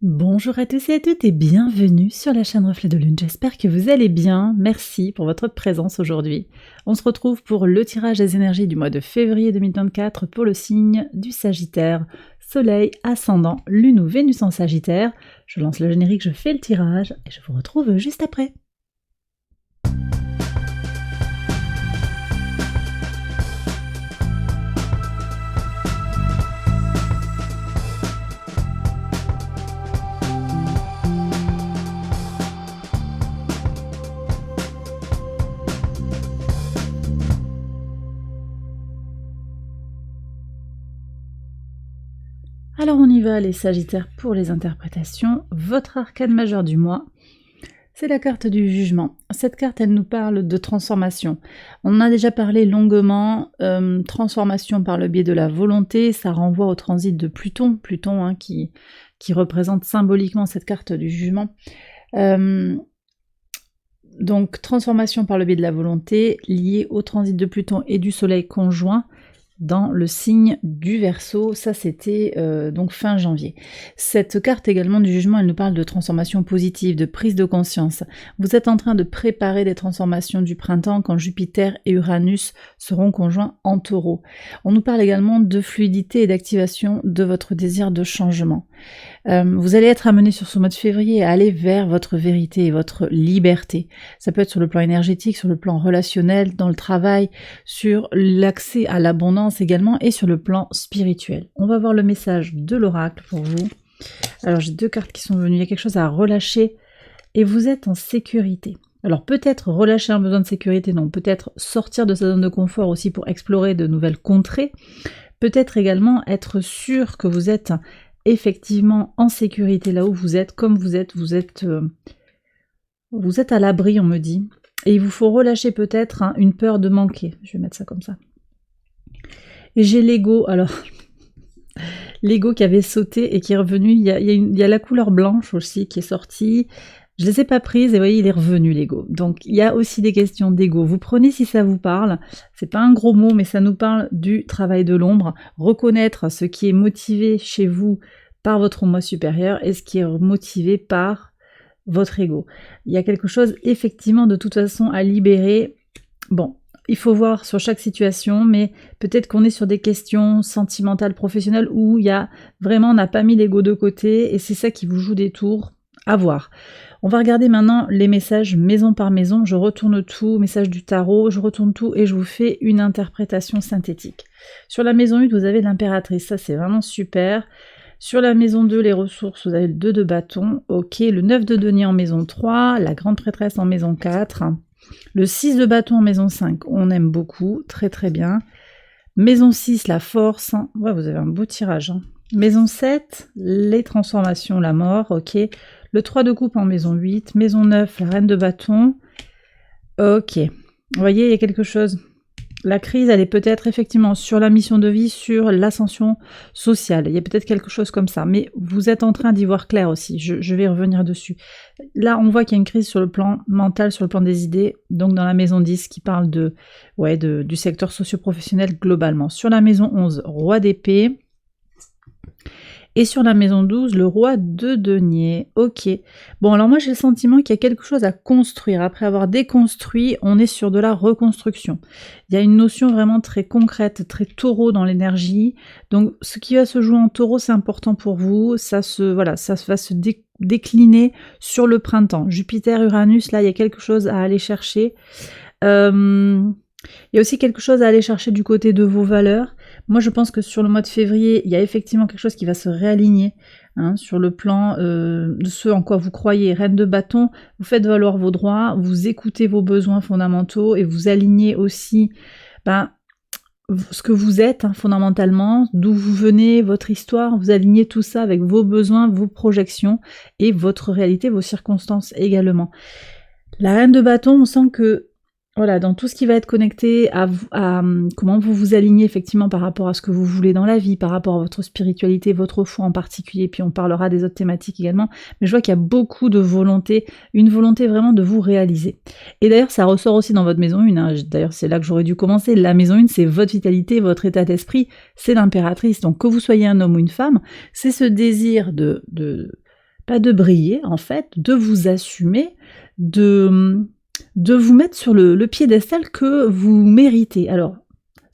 Bonjour à tous et à toutes et bienvenue sur la chaîne Reflet de Lune. J'espère que vous allez bien. Merci pour votre présence aujourd'hui. On se retrouve pour le tirage des énergies du mois de février 2024 pour le signe du Sagittaire. Soleil, ascendant, Lune ou Vénus en Sagittaire. Je lance le générique, je fais le tirage et je vous retrouve juste après. Alors on y va les Sagittaires pour les interprétations. Votre arcane majeur du mois, c'est la carte du jugement. Cette carte, elle nous parle de transformation. On en a déjà parlé longuement, transformation par le biais de la volonté, ça renvoie au transit de Pluton, qui représente symboliquement cette carte du jugement. Donc transformation par le biais de la volonté, liée au transit de Pluton et du Soleil conjoint, dans le signe du Verseau, ça c'était donc fin janvier. Cette carte également du jugement, elle nous parle de transformation positive, de prise de conscience. Vous êtes en train de préparer des transformations du printemps quand Jupiter et Uranus seront conjoints en Taureau. On nous parle également de fluidité et d'activation de votre désir de changement. Vous allez être amené sur ce mois de février à aller vers votre vérité et votre liberté. Ça peut être sur le plan énergétique, sur le plan relationnel, dans le travail, sur l'accès à l'abondance également et sur le plan spirituel. On va voir le message de l'oracle pour vous. Alors j'ai deux cartes qui sont venues, il y a quelque chose à relâcher et vous êtes en sécurité. Alors peut-être relâcher un besoin de sécurité, non, peut-être sortir de sa zone de confort aussi pour explorer de nouvelles contrées, peut-être également être sûr que vous êtes effectivement en sécurité là où vous êtes, comme vous êtes à l'abri, on me dit, et il vous faut relâcher peut-être une peur de manquer, je vais mettre ça comme ça. Et j'ai l'ego, alors l'ego qui avait sauté et qui est revenu, il y a la couleur blanche aussi qui est sortie, je les ai pas prises et vous voyez il est revenu l'ego. Donc il y a aussi des questions d'ego. Vous prenez si ça vous parle, c'est pas un gros mot mais ça nous parle du travail de l'ombre, reconnaître ce qui est motivé chez vous par votre moi supérieur et ce qui est motivé par votre ego. Il y a quelque chose effectivement de toute façon à libérer. Bon, il faut voir sur chaque situation, mais peut-être qu'on est sur des questions sentimentales, professionnelles où il y a vraiment on n'a pas mis l'ego de côté et c'est ça qui vous joue des tours. À voir. On va regarder maintenant les messages maison par maison. Je retourne tout, message du tarot, je retourne tout et je vous fais une interprétation synthétique. Sur la maison 1, vous avez l'impératrice, ça c'est vraiment super. Sur la maison 2, les ressources, vous avez le 2 de bâton, ok, le 9 de denier en maison 3, la grande prêtresse en maison 4, le 6 de bâton en maison 5, on aime beaucoup, très très bien. Maison 6, la force, ouais, vous avez un beau tirage. Hein. Maison 7, les transformations, la mort, ok. Le 3 de coupe en maison 8, maison 9, la reine de bâton, ok. Vous voyez, il y a quelque chose. La crise, elle est peut-être effectivement sur la mission de vie, sur l'ascension sociale. Il y a peut-être quelque chose comme ça. Mais vous êtes en train d'y voir clair aussi. Je vais revenir dessus. Là, on voit qu'il y a une crise sur le plan mental, sur le plan des idées. Donc dans la maison 10, qui parle du secteur socio-professionnel globalement. Sur la maison 11, roi d'épée. Et sur la maison 12, le roi de denier. Ok. Bon, alors moi j'ai le sentiment qu'il y a quelque chose à construire. Après avoir déconstruit, on est sur de la reconstruction. Il y a une notion vraiment très concrète, très taureau dans l'énergie. Donc ce qui va se jouer en taureau, c'est important pour vous. Ça va se décliner sur le printemps. Jupiter, Uranus, là, il y a quelque chose à aller chercher. Il y a aussi quelque chose à aller chercher du côté de vos valeurs. Moi, je pense que sur le mois de février, il y a effectivement quelque chose qui va se réaligner sur le plan de ce en quoi vous croyez. Reine de bâton, vous faites valoir vos droits, vous écoutez vos besoins fondamentaux et vous alignez aussi ce que vous êtes fondamentalement, d'où vous venez, votre histoire, vous alignez tout ça avec vos besoins, vos projections et votre réalité, vos circonstances également. La reine de bâton, on sent que voilà, dans tout ce qui va être connecté à comment vous vous alignez effectivement par rapport à ce que vous voulez dans la vie, par rapport à votre spiritualité, votre foi en particulier, puis on parlera des autres thématiques également, mais je vois qu'il y a beaucoup de volonté, une volonté vraiment de vous réaliser. Et d'ailleurs, ça ressort aussi dans votre maison 1, d'ailleurs c'est là que j'aurais dû commencer, la maison 1, c'est votre vitalité, votre état d'esprit, c'est l'impératrice, donc que vous soyez un homme ou une femme, c'est ce désir pas de briller en fait, de vous assumer, de vous mettre sur le piédestal que vous méritez. Alors,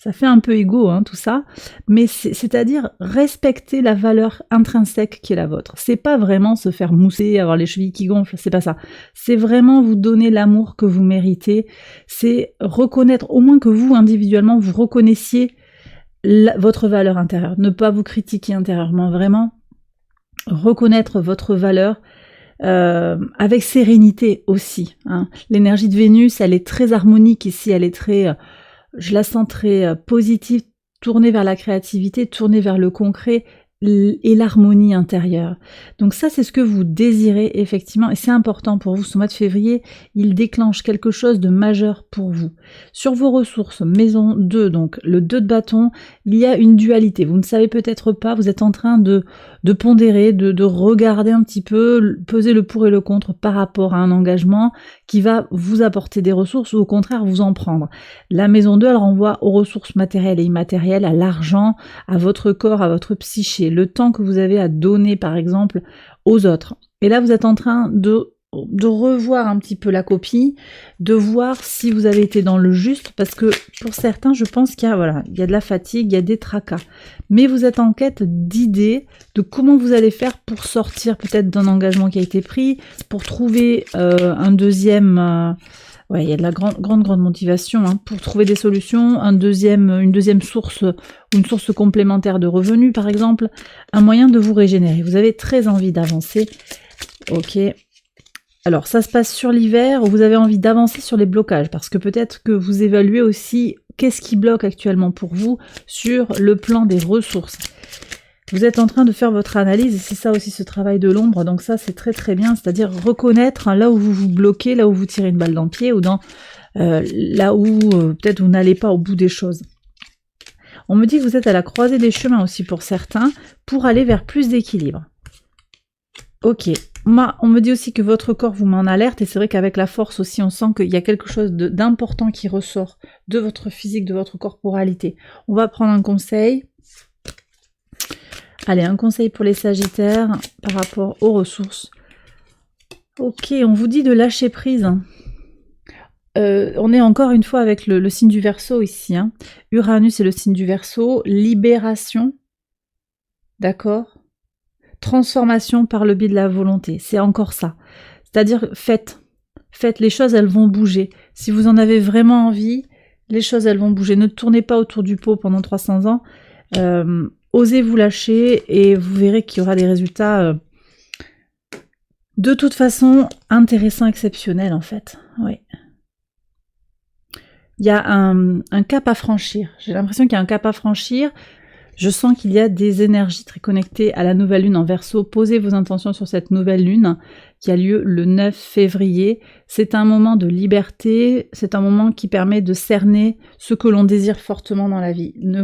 ça fait un peu égo, hein, tout ça, mais c'est-à-dire respecter la valeur intrinsèque qui est la vôtre. C'est pas vraiment se faire mousser, avoir les chevilles qui gonflent, c'est pas ça. C'est vraiment vous donner l'amour que vous méritez. C'est reconnaître, au moins que vous, individuellement, vous reconnaissiez votre valeur intérieure. Ne pas vous critiquer intérieurement, vraiment. Reconnaître votre valeur avec sérénité aussi. Hein. L'énergie de Vénus, elle est très harmonique ici, elle est très... je la sens très positive, tournée vers la créativité, tournée vers le concret et l'harmonie intérieure. Donc ça, c'est ce que vous désirez effectivement, et c'est important pour vous. Ce mois de février, il déclenche quelque chose de majeur pour vous. Sur vos ressources, maison 2, donc le 2 de bâton, il y a une dualité. Vous ne savez peut-être pas, vous êtes en train de pondérer, de regarder un petit peu, peser le pour et le contre par rapport à un engagement qui va vous apporter des ressources ou au contraire vous en prendre. La maison 2, elle renvoie aux ressources matérielles et immatérielles, à l'argent, à votre corps, à votre psyché, le temps que vous avez à donner par exemple aux autres. Et là, vous êtes en train de revoir un petit peu la copie, de voir si vous avez été dans le juste, parce que pour certains, je pense qu'il y a, il y a de la fatigue, il y a des tracas. Mais vous êtes en quête d'idées de comment vous allez faire pour sortir peut-être d'un engagement qui a été pris, pour trouver un deuxième... il y a de la grande motivation hein, pour trouver des solutions, une deuxième source ou une source complémentaire de revenus par exemple, un moyen de vous régénérer. Vous avez très envie d'avancer. Ok. Alors ça se passe sur l'hiver où vous avez envie d'avancer sur les blocages parce que peut-être que vous évaluez aussi qu'est-ce qui bloque actuellement pour vous sur le plan des ressources. Vous êtes en train de faire votre analyse et c'est ça aussi ce travail de l'ombre, donc ça c'est très très bien, c'est-à-dire reconnaître hein, là où vous vous bloquez, là où vous tirez une balle dans le pied ou dans là où peut-être vous n'allez pas au bout des choses. On me dit que vous êtes à la croisée des chemins aussi pour certains, pour aller vers plus d'équilibre. Ok, moi on me dit aussi que votre corps vous met en alerte et c'est vrai qu'avec la force aussi on sent qu'il y a quelque chose d'important qui ressort de votre physique, de votre corporalité. On va prendre un conseil. Allez, un conseil pour les Sagittaires par rapport aux ressources. Ok, on vous dit de lâcher prise. On est encore une fois avec le signe du Verseau ici. Hein. Uranus est le signe du Verseau. Libération. D'accord ? Transformation par le biais de la volonté. C'est encore ça. C'est-à-dire, faites. Faites, les choses, elles vont bouger. Si vous en avez vraiment envie, les choses, elles vont bouger. Ne tournez pas autour du pot pendant 300 ans. Osez vous lâcher et vous verrez qu'il y aura des résultats de toute façon intéressants, exceptionnels en fait. Oui. Il y a un cap à franchir. J'ai l'impression qu'il y a un cap à franchir. Je sens qu'il y a des énergies très connectées à la nouvelle lune en Verseau. Posez vos intentions sur cette nouvelle lune qui a lieu le 9 février. C'est un moment de liberté. C'est un moment qui permet de cerner ce que l'on désire fortement dans la vie. Ne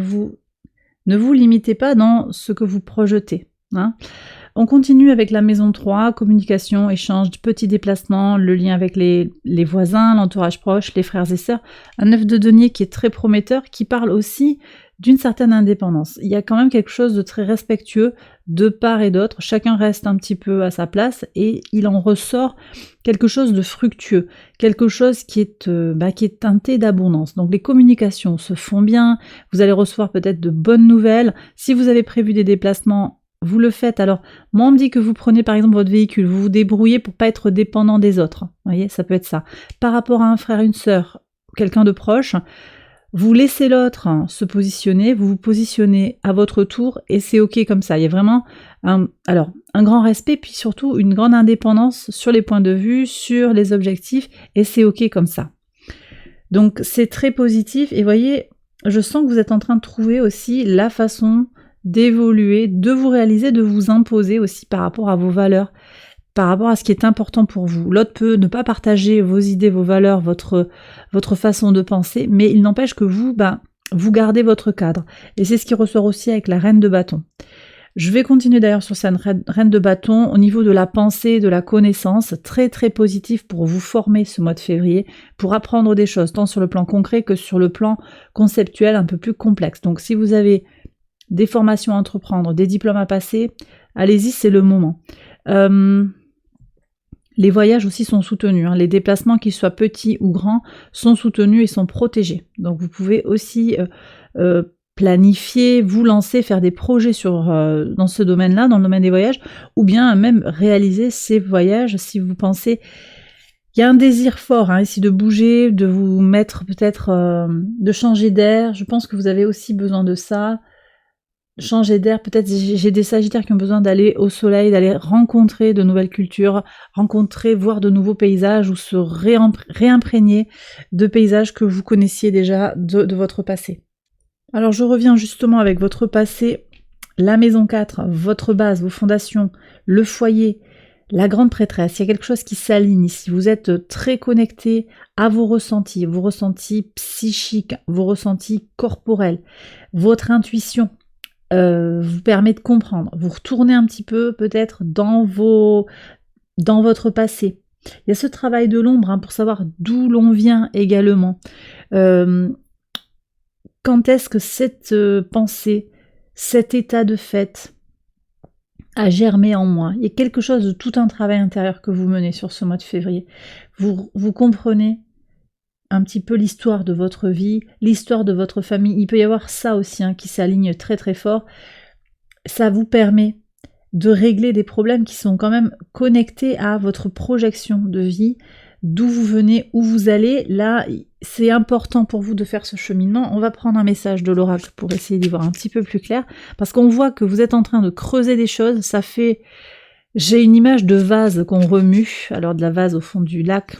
vous limitez pas dans ce que vous projetez. Hein. On continue avec la maison 3, communication, échange, petits déplacements, le lien avec les voisins, l'entourage proche, les frères et sœurs. Un 9 de denier qui est très prometteur, qui parle aussi d'une certaine indépendance. Il y a quand même quelque chose de très respectueux de part et d'autre. Chacun reste un petit peu à sa place et il en ressort quelque chose de fructueux, quelque chose qui est teinté d'abondance. Donc les communications se font bien, vous allez recevoir peut-être de bonnes nouvelles. Si vous avez prévu des déplacements, vous le faites. Alors, moi on me dit que vous prenez par exemple votre véhicule, vous vous débrouillez pour pas être dépendant des autres. Vous voyez, ça peut être ça. Par rapport à un frère, une sœur, quelqu'un de proche, vous laissez l'autre se positionner, vous vous positionnez à votre tour et c'est ok comme ça. Il y a vraiment un grand respect puis surtout une grande indépendance sur les points de vue, sur les objectifs et c'est ok comme ça. Donc c'est très positif et voyez, je sens que vous êtes en train de trouver aussi la façon d'évoluer, de vous réaliser, de vous imposer aussi par rapport à vos valeurs, par rapport à ce qui est important pour vous. L'autre peut ne pas partager vos idées, vos valeurs, votre façon de penser, mais il n'empêche que vous gardez votre cadre. Et c'est ce qui ressort aussi avec la reine de bâton. Je vais continuer d'ailleurs sur cette reine de bâton au niveau de la pensée, de la connaissance, très très positif pour vous former ce mois de février, pour apprendre des choses, tant sur le plan concret que sur le plan conceptuel un peu plus complexe. Donc si vous avez des formations à entreprendre, des diplômes à passer, allez-y, c'est le moment. Les voyages aussi sont soutenus, hein. Les déplacements, qu'ils soient petits ou grands, sont soutenus et sont protégés. Donc vous pouvez aussi planifier, vous lancer, faire des projets dans ce domaine-là, dans le domaine des voyages, ou bien même réaliser ces voyages si vous pensez... Il y a un désir fort ici de bouger, de vous mettre peut-être, de changer d'air. Je pense que vous avez aussi besoin de ça. Changer d'air, peut-être j'ai des sagittaires qui ont besoin d'aller au soleil, d'aller rencontrer de nouvelles cultures, voir de nouveaux paysages ou se réimprégner de paysages que vous connaissiez déjà de votre passé. Alors je reviens justement avec votre passé, la maison 4, votre base, vos fondations, le foyer, la grande prêtresse. Il y a quelque chose qui s'aligne ici. Vous êtes très connecté à vos ressentis psychiques, vos ressentis corporels, votre intuition. Vous permet de comprendre. Vous retournez un petit peu peut-être dans votre passé. Il y a ce travail de l'ombre pour savoir d'où l'on vient également. Quand est-ce que cette pensée, cet état de fait a germé en moi? Il y a quelque chose de tout un travail intérieur que vous menez sur ce mois de février. Vous comprenez un petit peu l'histoire de votre vie, l'histoire de votre famille. Il peut y avoir ça aussi qui s'aligne très très fort. Ça vous permet de régler des problèmes qui sont quand même connectés à votre projection de vie, d'où vous venez, où vous allez. Là, c'est important pour vous de faire ce cheminement. On va prendre un message de l'oracle pour essayer d'y voir un petit peu plus clair, parce qu'on voit que vous êtes en train de creuser des choses. Ça fait... J'ai une image de vase qu'on remue, alors de la vase au fond du lac.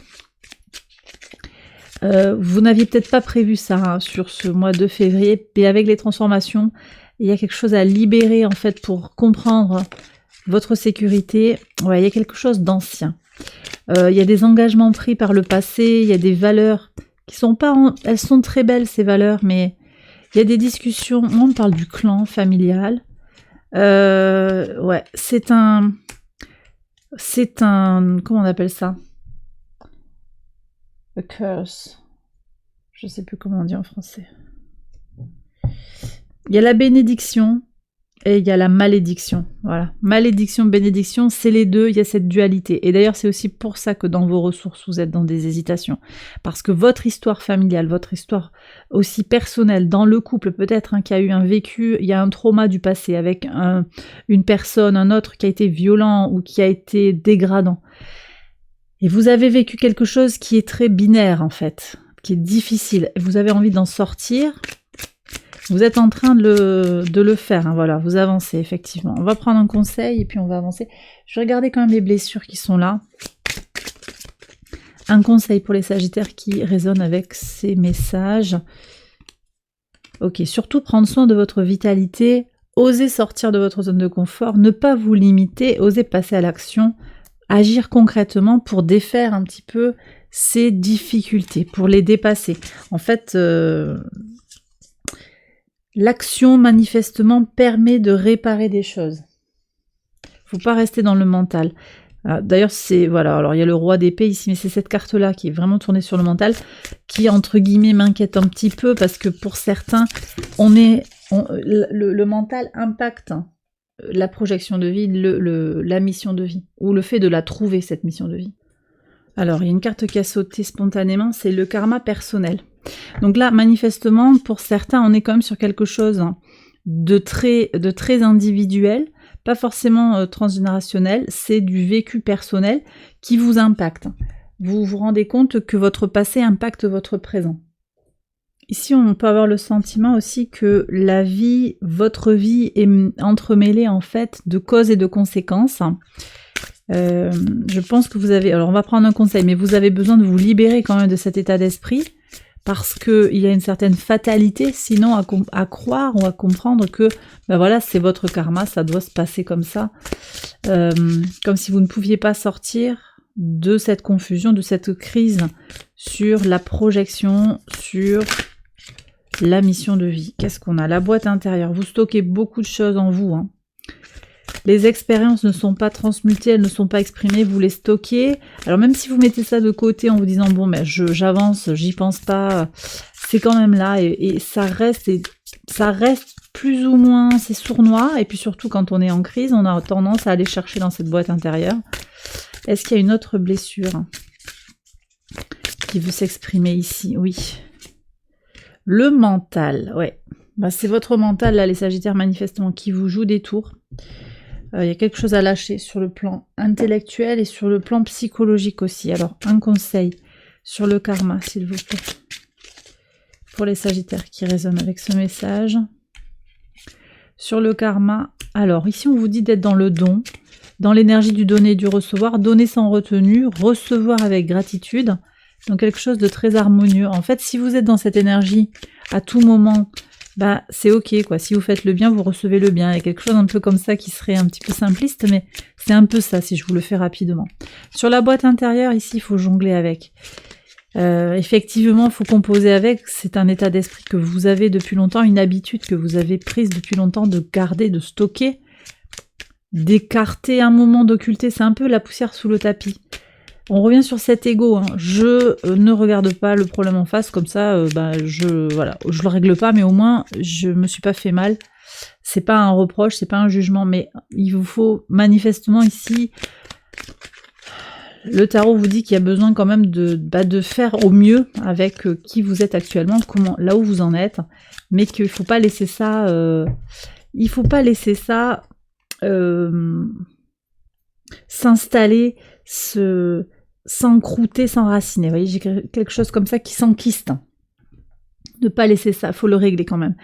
Vous n'aviez peut-être pas prévu ça sur ce mois de février, mais avec les transformations, il y a quelque chose à libérer en fait pour comprendre votre sécurité. Ouais, il y a quelque chose d'ancien. Il y a des engagements pris par le passé, il y a des valeurs qui sont pas... Elles sont très belles ces valeurs, mais il y a des discussions. On parle du clan familial. Ouais, c'est un... Comment on appelle ça? A curse. Je sais plus comment on dit en français. Il y a la bénédiction et il y a la malédiction. Voilà. Malédiction, bénédiction, c'est les deux, il y a cette dualité. Et d'ailleurs, c'est aussi pour ça que dans vos ressources, vous êtes dans des hésitations. Parce que votre histoire familiale, votre histoire aussi personnelle, dans le couple peut-être, qui a eu un vécu, il y a un trauma du passé avec une personne, un autre qui a été violent ou qui a été dégradant. Et vous avez vécu quelque chose qui est très binaire en fait, qui est difficile. Vous avez envie d'en sortir. Vous êtes en train de le faire. Voilà, vous avancez effectivement. On va prendre un conseil et puis on va avancer. Je vais regarder quand même les blessures qui sont là. Un conseil pour les sagittaires qui résonnent avec ces messages. Ok, surtout prendre soin de votre vitalité. Osez sortir de votre zone de confort. Ne pas vous limiter. Osez passer à l'action. Agir concrètement pour défaire un petit peu ces difficultés, pour les dépasser. En fait, l'action manifestement permet de réparer des choses. Faut pas rester dans le mental. D'ailleurs, c'est... Voilà, alors il y a le roi d'épée ici, mais c'est cette carte-là qui est vraiment tournée sur le mental, qui, entre guillemets, m'inquiète un petit peu, parce que pour certains, le mental impacte la projection de vie, la mission de vie, ou le fait de la trouver, cette mission de vie. Alors, il y a une carte qui a sauté spontanément, c'est le karma personnel. Donc là, manifestement, pour certains, on est quand même sur quelque chose de très individuel, pas forcément transgénérationnel, c'est du vécu personnel qui vous impacte. Vous vous rendez compte que votre passé impacte votre présent. Ici, on peut avoir le sentiment aussi que la vie, votre vie est entremêlée en fait de causes et de conséquences. Je pense que vous avez... Alors, on va prendre un conseil, mais vous avez besoin de vous libérer quand même de cet état d'esprit parce qu'il y a une certaine fatalité, sinon à croire ou à comprendre que ben voilà, c'est votre karma, ça doit se passer comme ça. Comme si vous ne pouviez pas sortir de cette confusion, de cette crise sur la projection, sur la mission de vie. Qu'est-ce qu'on a? La boîte intérieure. Vous stockez beaucoup de choses en vous. Les expériences ne sont pas transmutées, elles ne sont pas exprimées, vous les stockez. Alors même si vous mettez ça de côté en vous disant bon ben j'avance, j'y pense pas, c'est quand même là et ça reste et ça reste plus ou moins, c'est sournois, et puis surtout quand on est en crise, on a tendance à aller chercher dans cette boîte intérieure. Est-ce qu'il y a une autre blessure qui veut s'exprimer ici? Oui. Le mental, ouais. Bah, c'est votre mental, là, les Sagittaires, manifestement, qui vous joue des tours. Il y a quelque chose à lâcher sur le plan intellectuel et sur le plan psychologique aussi. Alors, un conseil sur le karma, s'il vous plaît. Pour les Sagittaires qui résonnent avec ce message. Sur le karma, alors, ici, on vous dit d'être dans le don, dans l'énergie du donner et du recevoir, donner sans retenue, recevoir avec gratitude. Donc, quelque chose de très harmonieux. En fait, si vous êtes dans cette énergie à tout moment, bah, c'est ok, quoi. Si vous faites le bien, vous recevez le bien. Il y a quelque chose un peu comme ça qui serait un petit peu simpliste, mais c'est un peu ça, si je vous le fais rapidement. Sur la boîte intérieure, ici, il faut jongler avec. Effectivement, il faut composer avec. C'est un état d'esprit que vous avez depuis longtemps, une habitude que vous avez prise depuis longtemps de garder, de stocker, d'écarter un moment, d'occulter. C'est un peu la poussière sous le tapis. On revient sur cet ego, hein. Je ne regarde pas le problème en face, comme ça, je le règle pas, mais au moins, je me suis pas fait mal. C'est pas un reproche, c'est pas un jugement, mais il vous faut manifestement ici, le tarot vous dit qu'il y a besoin quand même de faire au mieux avec qui vous êtes actuellement, là où vous en êtes, mais qu'il faut pas laisser ça, s'installer, s'encrouter, s'enraciner. Vous voyez, j'ai quelque chose comme ça qui s'enquiste. Ne pas laisser ça, faut le régler quand même.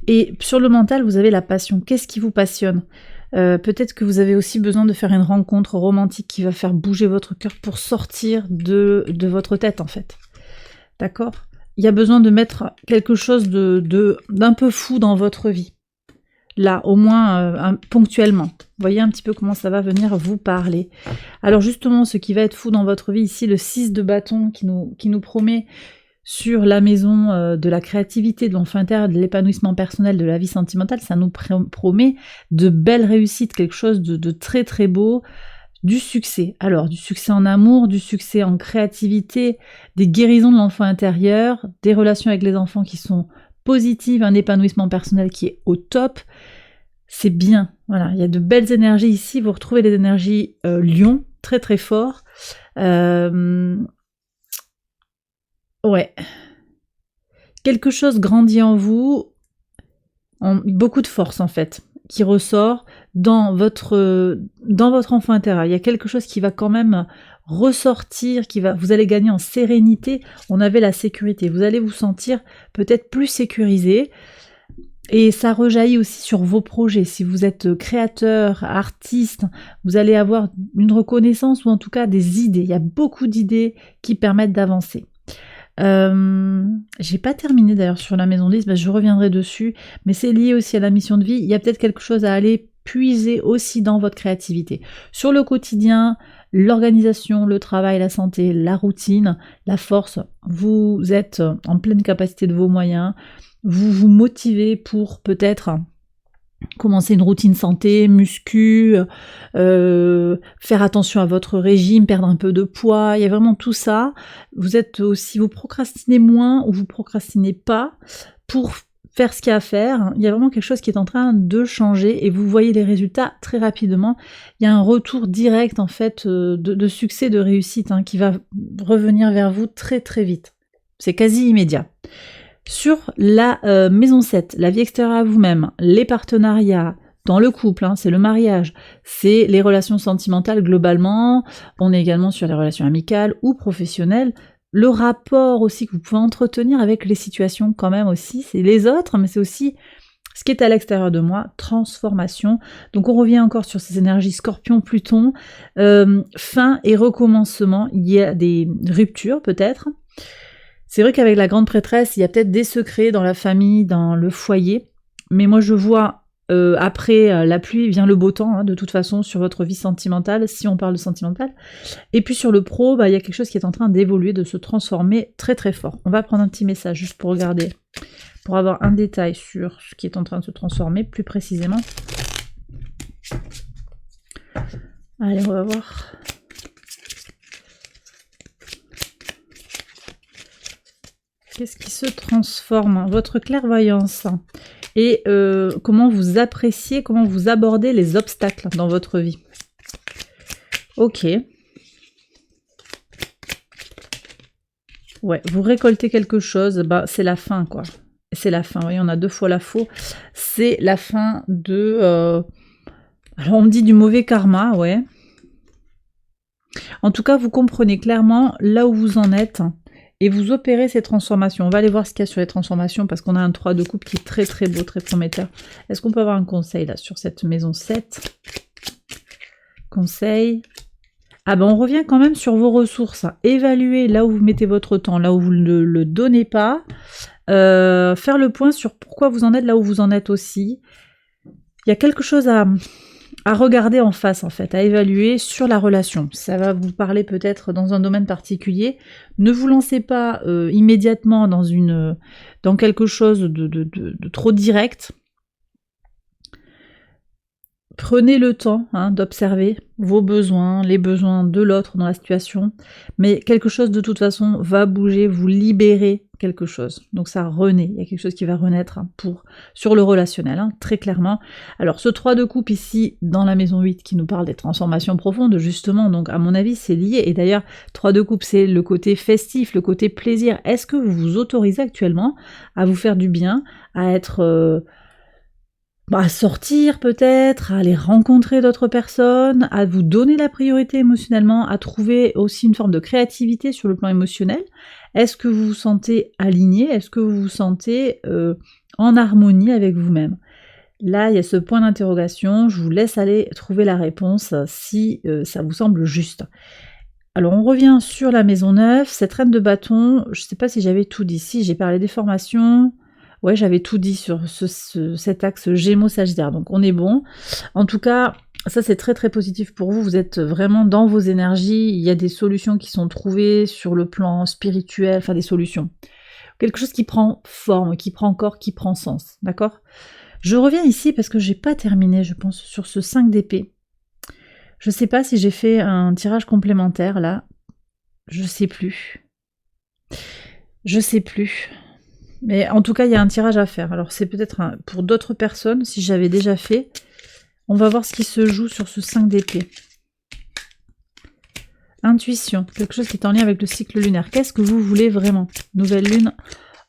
Et sur le mental, vous avez la passion. Qu'est-ce qui vous passionne? Peut-être que vous avez aussi besoin de faire une rencontre romantique qui va faire bouger votre cœur pour sortir de votre tête, en fait. D'accord? Il y a besoin de mettre quelque chose d'un peu fou dans votre vie. Là, au moins ponctuellement. Vous voyez un petit peu comment ça va venir vous parler. Alors justement, ce qui va être fou dans votre vie, ici, le 6 de bâton qui nous promet sur la maison de la créativité, de l'enfant intérieur, de l'épanouissement personnel, de la vie sentimentale, ça nous promet de belles réussites, quelque chose de très très beau, du succès. Alors, du succès en amour, du succès en créativité, des guérisons de l'enfant intérieur, des relations avec les enfants qui sont positives, un épanouissement personnel qui est au top. C'est bien, voilà, il y a de belles énergies ici, vous retrouvez les énergies lion, très très fort. Ouais. Quelque chose grandit en vous, beaucoup de force en fait, qui ressort dans votre enfant intérieur. Il y a quelque chose qui va quand même ressortir, vous allez gagner en sérénité. On avait la sécurité, vous allez vous sentir peut-être plus sécurisé. Et ça rejaillit aussi sur vos projets. Si vous êtes créateur, artiste, vous allez avoir une reconnaissance ou en tout cas des idées. Il y a beaucoup d'idées qui permettent d'avancer. J'ai pas terminé d'ailleurs sur la maison 10, je reviendrai dessus, mais c'est lié aussi à la mission de vie. Il y a peut-être quelque chose à aller puiser aussi dans votre créativité. Sur le quotidien, l'organisation, le travail, la santé, la routine, la force, vous êtes en pleine capacité de vos moyens. Vous vous motivez pour peut-être commencer une routine santé, muscu, faire attention à votre régime, perdre un peu de poids, il y a vraiment tout ça. Vous procrastinez moins ou vous procrastinez pas pour faire ce qu'il y a à faire. Il y a vraiment quelque chose qui est en train de changer et vous voyez les résultats très rapidement. Il y a un retour direct en fait de succès, de réussite qui va revenir vers vous très très vite. C'est quasi immédiat. Sur la maison 7, la vie extérieure à vous-même, les partenariats, dans le couple, c'est le mariage, c'est les relations sentimentales globalement, on est également sur les relations amicales ou professionnelles, le rapport aussi que vous pouvez entretenir avec les situations quand même aussi, c'est les autres, mais c'est aussi ce qui est à l'extérieur de moi, transformation. Donc on revient encore sur ces énergies Scorpion-Pluton, fin et recommencement, il y a des ruptures peut-être. C'est vrai qu'avec la grande prêtresse, il y a peut-être des secrets dans la famille, dans le foyer, mais moi je vois après la pluie vient le beau temps, de toute façon, sur votre vie sentimentale, si on parle de sentimental. Et puis sur le pro, il y a quelque chose qui est en train d'évoluer, de se transformer très très fort. On va prendre un petit message juste pour regarder, pour avoir un détail sur ce qui est en train de se transformer plus précisément. Allez, on va voir. Qu'est-ce qui se transforme? Votre clairvoyance. et comment vous appréciez, comment vous abordez les obstacles dans votre vie. Ok. Ouais, vous récoltez quelque chose, bah c'est la fin quoi. C'est la fin, vous voyez, on a 2 fois la faux. C'est la fin de... Alors on me dit du mauvais karma, ouais. En tout cas, vous comprenez clairement là où vous en êtes et vous opérez ces transformations. On va aller voir ce qu'il y a sur les transformations parce qu'on a un 3 de coupe qui est très très beau, très prometteur. Est-ce qu'on peut avoir un conseil là sur cette maison 7? Conseil. Ah ben on revient quand même sur vos ressources. Évaluer là où vous mettez votre temps, là où vous ne le donnez pas. Faire le point sur pourquoi vous en êtes là où vous en êtes aussi. Il y a quelque chose à regarder en face en fait, à évaluer sur la relation. Ça va vous parler peut-être dans un domaine particulier. Ne vous lancez pas immédiatement dans quelque chose de trop direct. Prenez le temps d'observer vos besoins, les besoins de l'autre dans la situation, mais quelque chose de toute façon va bouger, vous libérez quelque chose. Donc ça renaît, il y a quelque chose qui va renaître sur le relationnel, très clairement. Alors ce 3 de coupe ici, dans la maison 8, qui nous parle des transformations profondes, justement, donc à mon avis c'est lié, et d'ailleurs 3 de coupe c'est le côté festif, le côté plaisir. Est-ce que vous vous autorisez actuellement à vous faire du bien, à être... à sortir peut-être, à aller rencontrer d'autres personnes, à vous donner la priorité émotionnellement, à trouver aussi une forme de créativité sur le plan émotionnel. Est-ce que vous vous sentez aligné? Est-ce que vous vous sentez en harmonie avec vous-même? Là, il y a ce point d'interrogation, je vous laisse aller trouver la réponse si ça vous semble juste. Alors on revient sur la maison 9, cette reine de bâton, je ne sais pas si j'avais tout dit, si j'ai parlé des formations... Ouais, j'avais tout dit sur cet axe Gémeaux-Sagittaire, donc on est bon. En tout cas, ça c'est très très positif pour vous, vous êtes vraiment dans vos énergies, il y a des solutions qui sont trouvées sur le plan spirituel, enfin des solutions. Quelque chose qui prend forme, qui prend corps, qui prend sens, d'accord? Je reviens ici parce que j'ai pas terminé, je pense, sur ce 5 d'épée. Je sais pas si j'ai fait un tirage complémentaire là, je sais plus. Je sais plus. Mais en tout cas, il y a un tirage à faire. Alors c'est peut-être pour d'autres personnes, si j'avais déjà fait. On va voir ce qui se joue sur ce 5 d'épée. Intuition, quelque chose qui est en lien avec le cycle lunaire. Qu'est-ce que vous voulez vraiment? Nouvelle lune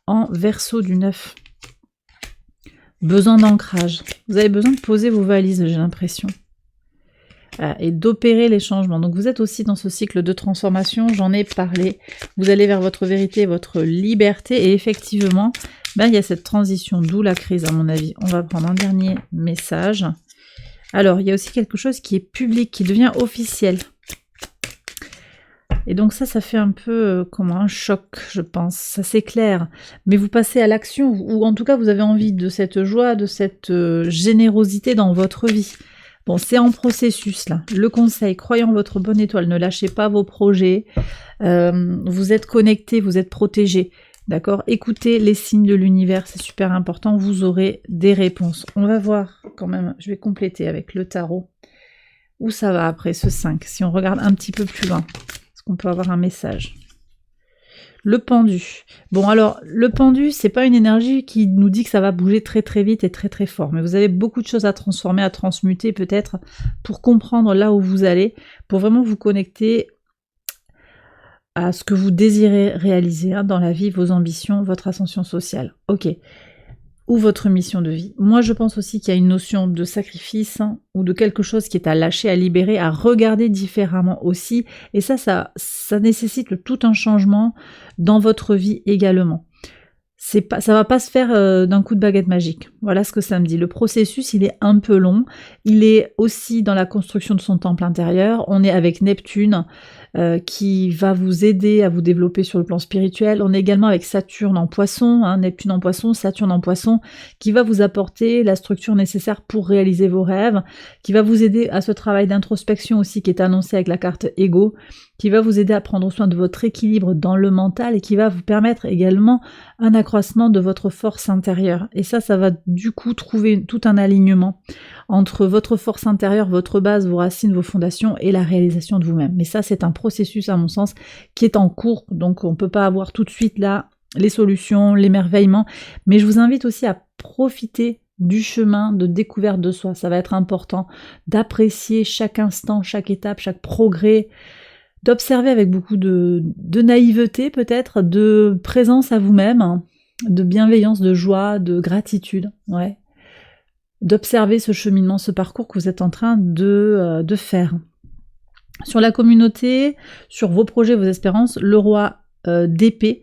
en Verseau du 9. Besoin d'ancrage. Vous avez besoin de poser vos valises, j'ai l'impression. Et d'opérer les changements. Donc vous êtes aussi dans ce cycle de transformation, j'en ai parlé. Vous allez vers votre vérité, votre liberté, et effectivement, il y a cette transition, d'où la crise à mon avis. On va prendre un dernier message. Alors, il y a aussi quelque chose qui est public, qui devient officiel. Et donc ça fait un peu comme un choc, je pense. Ça s'éclaire. Mais vous passez à l'action, ou en tout cas vous avez envie de cette joie, de cette générosité dans votre vie. Bon, c'est en processus là. Le conseil, croyez en votre bonne étoile, ne lâchez pas vos projets. Vous êtes connectés, vous êtes protégés. D'accord? Écoutez les signes de l'univers, c'est super important, vous aurez des réponses. On va voir quand même, je vais compléter avec le tarot. Où ça va après ce 5? Si on regarde un petit peu plus loin, est-ce qu'on peut avoir un message? Le pendu. Bon alors, le pendu, c'est pas une énergie qui nous dit que ça va bouger très très vite et très très fort, mais vous avez beaucoup de choses à transformer, à transmuter peut-être, pour comprendre là où vous allez, pour vraiment vous connecter à ce que vous désirez réaliser dans la vie, vos ambitions, votre ascension sociale. Ok. Ou votre mission de vie. Moi, je pense aussi qu'il y a une notion de sacrifice ou de quelque chose qui est à lâcher, à libérer, à regarder différemment aussi. Et ça nécessite tout un changement dans votre vie également. Ça va pas se faire d'un coup de baguette magique. Voilà ce que ça me dit. Le processus, il est un peu long. Il est aussi dans la construction de son temple intérieur. On est avec Neptune qui va vous aider à vous développer sur le plan spirituel. On est également avec Saturne en Poisson, Neptune en Poisson, Saturne en Poisson, qui va vous apporter la structure nécessaire pour réaliser vos rêves, qui va vous aider à ce travail d'introspection aussi qui est annoncé avec la carte Ego, qui va vous aider à prendre soin de votre équilibre dans le mental et qui va vous permettre également un accroissement de votre force intérieure. Et ça va du coup trouver tout un alignement entre votre force intérieure, votre base, vos racines, vos fondations et la réalisation de vous-même. Mais ça, c'est un processus, à mon sens, qui est en cours, donc on ne peut pas avoir tout de suite là les solutions, l'émerveillement, mais je vous invite aussi à profiter du chemin de découverte de soi. Ça va être important d'apprécier chaque instant, chaque étape, chaque progrès, d'observer avec beaucoup de naïveté peut-être, de présence à vous-même, hein, de bienveillance, de joie, de gratitude, ouais. D'observer ce cheminement, ce parcours que vous êtes en train de faire. Sur la communauté, sur vos projets, vos espérances, le roi d'épée.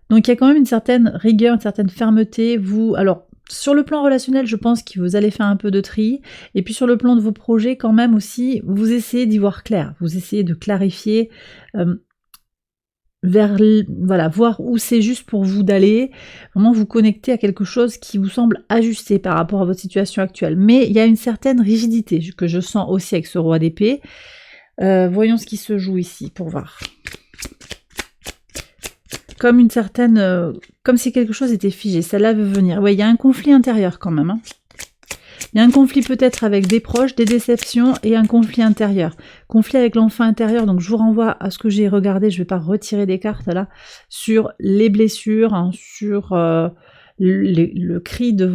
Donc il y a quand même une certaine rigueur, une certaine fermeté. Alors, sur le plan relationnel, je pense que vous allez faire un peu de tri. Et puis sur le plan de vos projets, quand même aussi, vous essayez d'y voir clair. Vous essayez de clarifier, voir où c'est juste pour vous d'aller. Vraiment vous connecter à quelque chose qui vous semble ajusté par rapport à votre situation actuelle. Mais il y a une certaine rigidité que je sens aussi avec ce roi d'épée. Voyons ce qui se joue ici pour voir. Comme une certaine... comme si quelque chose était figé, celle-là veut venir. Ouais, il y a un conflit intérieur quand même. Hein. Il y a un conflit peut-être avec des proches, des déceptions et un conflit intérieur. Conflit avec l'enfant intérieur, donc je vous renvoie à ce que j'ai regardé, je ne vais pas retirer des cartes là, sur les blessures, hein, sur le cri de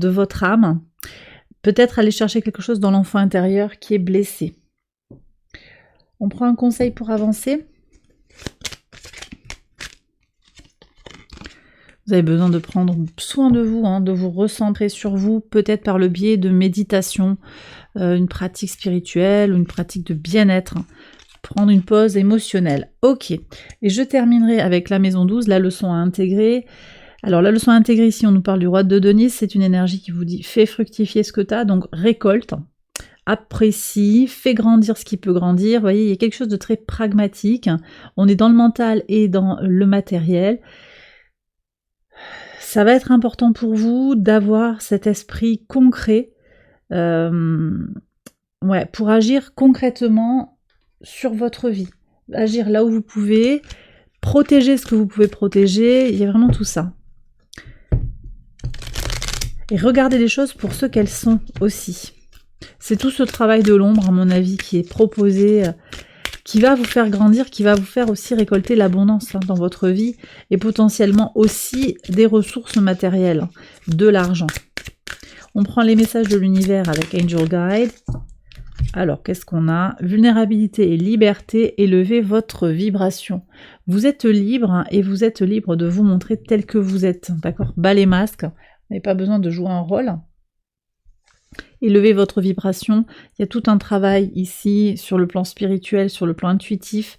votre âme. Peut-être aller chercher quelque chose dans l'enfant intérieur qui est blessé. On prend un conseil pour avancer. Vous avez besoin de prendre soin de vous, hein, de vous recentrer sur vous, peut-être par le biais de méditation, une pratique spirituelle ou une pratique de bien-être. Hein. Prendre une pause émotionnelle. Ok. Et je terminerai avec la maison 12, la leçon à intégrer. Alors la leçon à intégrer ici, on nous parle du roi de Denise, c'est une énergie qui vous dit fais fructifier ce que tu as, donc récolte, apprécie, fais grandir ce qui peut grandir. Vous voyez, il y a quelque chose de très pragmatique. On est dans le mental et dans le matériel. Ça va être important pour vous d'avoir cet esprit concret pour agir concrètement sur votre vie. Agir là où vous pouvez, protéger ce que vous pouvez protéger, il y a vraiment tout ça. Et regardez les choses pour ce qu'elles sont aussi. C'est tout ce travail de l'ombre, à mon avis, qui est proposé, qui va vous faire grandir, qui va vous faire aussi récolter l'abondance dans votre vie et potentiellement aussi des ressources matérielles, de l'argent. On prend les messages de l'univers avec Angel Guide. Alors, qu'est-ce qu'on a? Vulnérabilité et liberté, élevez votre vibration. Vous êtes libre et vous êtes libre de vous montrer tel que vous êtes. D'accord? Bas les masques, vous n'avez pas besoin de jouer un rôle. Élevez votre vibration. Il y a tout un travail ici sur le plan spirituel, sur le plan intuitif.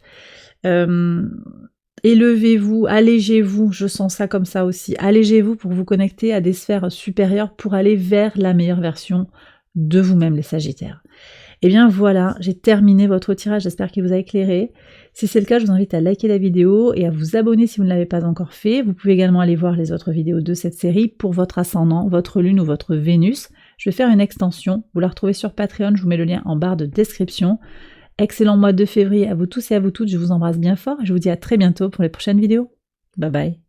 Élevez-vous, allégez-vous, je sens ça comme ça aussi. Allégez-vous pour vous connecter à des sphères supérieures pour aller vers la meilleure version de vous-même, les Sagittaires. Et bien voilà, j'ai terminé votre tirage, j'espère qu'il vous a éclairé. Si c'est le cas, je vous invite à liker la vidéo et à vous abonner si vous ne l'avez pas encore fait. Vous pouvez également aller voir les autres vidéos de cette série pour votre ascendant, votre lune ou votre Vénus. Je vais faire une extension, vous la retrouvez sur Patreon, je vous mets le lien en barre de description. Excellent mois de février à vous tous et à vous toutes, je vous embrasse bien fort et je vous dis à très bientôt pour les prochaines vidéos. Bye bye.